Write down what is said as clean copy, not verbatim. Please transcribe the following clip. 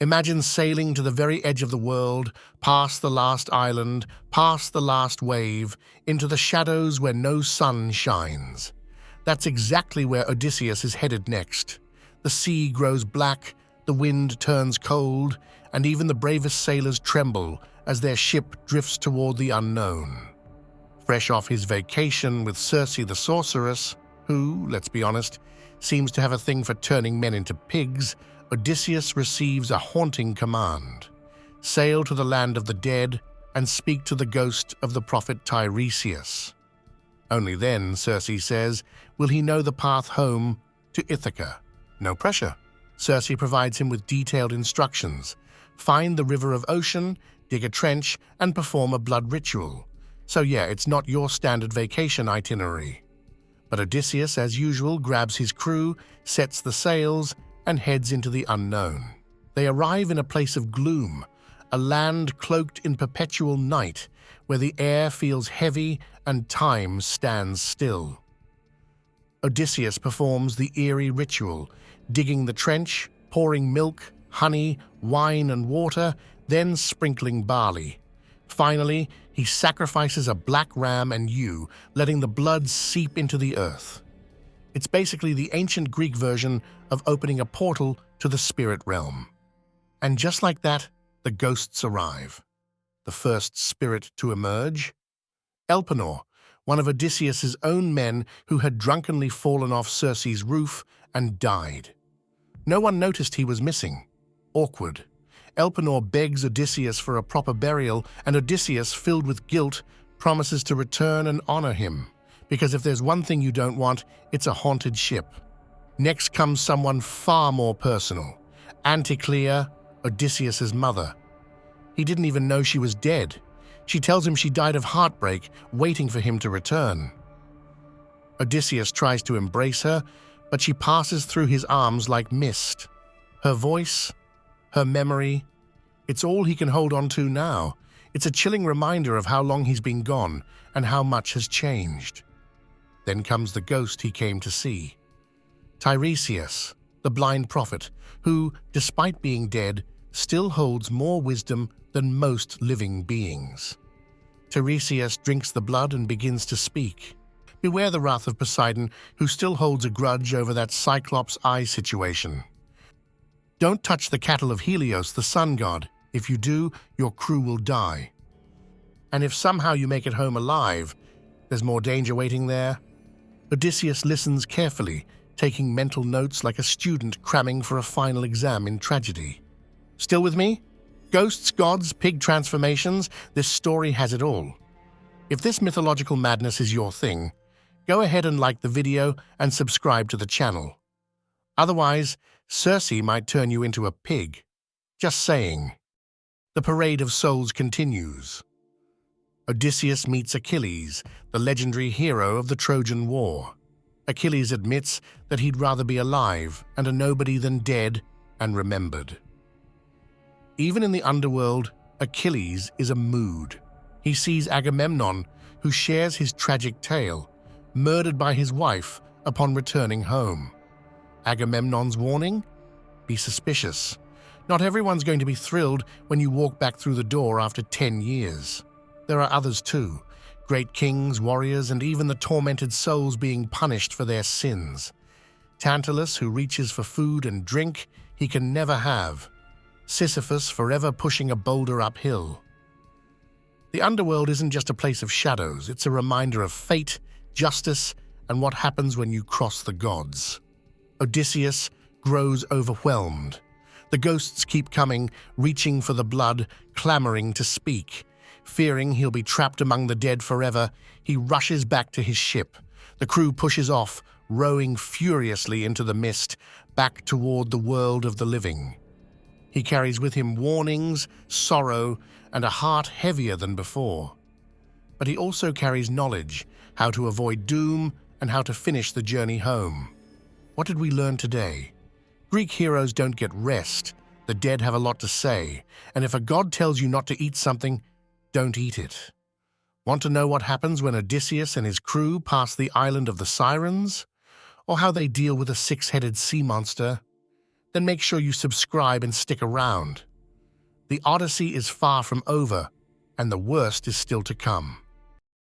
Imagine sailing to the very edge of the world, past the last island, past the last wave, into the shadows where no sun shines. That's exactly where Odysseus is headed next. The sea grows black, the wind turns cold, and even the bravest sailors tremble as their ship drifts toward the unknown. Fresh off his vacation with Circe the sorceress, who, let's be honest, seems to have a thing for turning men into pigs, Odysseus receives a haunting command: sail to the land of the dead and speak to the ghost of the prophet Tiresias. Only then, Circe says, will he know the path home to Ithaca. No pressure. Circe provides him with detailed instructions. Find the river of ocean, dig a trench, and perform a blood ritual. So yeah, it's not your standard vacation itinerary. But Odysseus, as usual, grabs his crew, sets the sails, and heads into the unknown. They arrive in a place of gloom, a land cloaked in perpetual night, where the air feels heavy and time stands still. Odysseus performs the eerie ritual, digging the trench, pouring milk, honey, wine, and water, then sprinkling barley. Finally, he sacrifices a black ram and ewe, letting the blood seep into the earth. It's basically the ancient Greek version of opening a portal to the spirit realm. And just like that, the ghosts arrive. The first spirit to emerge? Elpenor, one of Odysseus's own men who had drunkenly fallen off Circe's roof and died. No one noticed he was missing. Awkward. Elpenor begs Odysseus for a proper burial, and Odysseus, filled with guilt, promises to return and honor him. Because if there's one thing you don't want, it's a haunted ship. Next comes someone far more personal. Anticlea, Odysseus's mother. He didn't even know she was dead. She tells him she died of heartbreak, waiting for him to return. Odysseus tries to embrace her, but she passes through his arms like mist. Her voice, her memory, it's all he can hold on to now. It's a chilling reminder of how long he's been gone and how much has changed. Then comes the ghost he came to see. Tiresias, the blind prophet, who, despite being dead, still holds more wisdom than most living beings. Tiresias drinks the blood and begins to speak. Beware the wrath of Poseidon, who still holds a grudge over that Cyclops' eye situation. Don't touch the cattle of Helios, the sun god. If you do, your crew will die. And if somehow you make it home alive, there's more danger waiting there. Odysseus listens carefully, taking mental notes like a student cramming for a final exam in tragedy. Still with me? Ghosts, gods, pig transformations, this story has it all. If this mythological madness is your thing, go ahead and like the video and subscribe to the channel. Otherwise, Circe might turn you into a pig. Just saying. The parade of souls continues. Odysseus meets Achilles, the legendary hero of the Trojan War. Achilles admits that he'd rather be alive and a nobody than dead and remembered. Even in the underworld, Achilles is a mood. He sees Agamemnon, who shares his tragic tale, murdered by his wife upon returning home. Agamemnon's warning? Be suspicious. Not everyone's going to be thrilled when you walk back through the door after 10 years. There are others too, great kings, warriors, and even the tormented souls being punished for their sins. Tantalus, who reaches for food and drink he can never have. Sisyphus, forever pushing a boulder uphill. The underworld isn't just a place of shadows, it's a reminder of fate, justice, and what happens when you cross the gods. Odysseus grows overwhelmed. The ghosts keep coming, reaching for the blood, clamoring to speak. Fearing he'll be trapped among the dead forever, he rushes back to his ship. The crew pushes off, rowing furiously into the mist, back toward the world of the living. He carries with him warnings, sorrow, and a heart heavier than before. But he also carries knowledge, how to avoid doom and how to finish the journey home. What did we learn today? Greek heroes don't get rest. The dead have a lot to say, and if a god tells you not to eat something, don't eat it. Want to know what happens when Odysseus and his crew pass the island of the Sirens? Or how they deal with a six-headed sea monster? then make sure you subscribe and stick around. The Odyssey is far from over, and the worst is still to come.